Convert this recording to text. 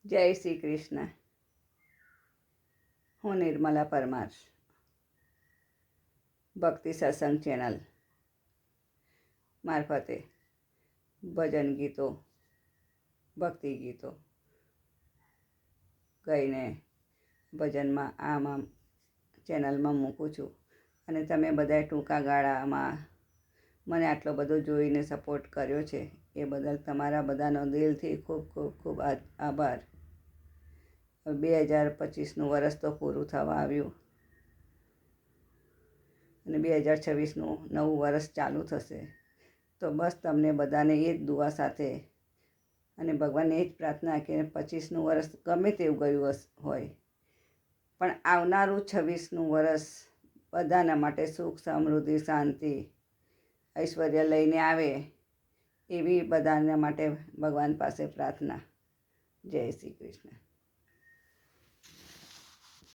જય શ્રી કૃષ્ણ. હું નિર્મલા પરમાર, ભક્તિ સત્સંગ ચેનલ મારફતે ભજન ગીતો, ભક્તિ ગીતો ગાઈને ભજનમાં આમ ચેનલમાં મૂકું છું. અને તમે બધાએ ટૂંકા ગાળામાં મને આટલો બધો જોઈને સપોર્ટ કર્યો છે એ બદલ તમારા બધાનો દિલથી ખૂબ ખૂબ ખૂબ આભાર. 2025નું વરસ તો પૂરું થવા આવ્યું અને 2026નું નવું વરસ ચાલુ થશે. તો બસ તમને બધાને એ જ દુઆ સાથે અને ભગવાનને એ જ પ્રાર્થના કે 25નું વરસ ગમે તેવું ગયું હોય પણ આવનારું 26નું વરસ બધાના માટે સુખ, સમૃદ્ધિ, શાંતિ, ઐશ્વર્ય લઈને આવે એવી બધાના માટે ભગવાન પાસે પ્રાર્થના. જય શ્રી કૃષ્ણ.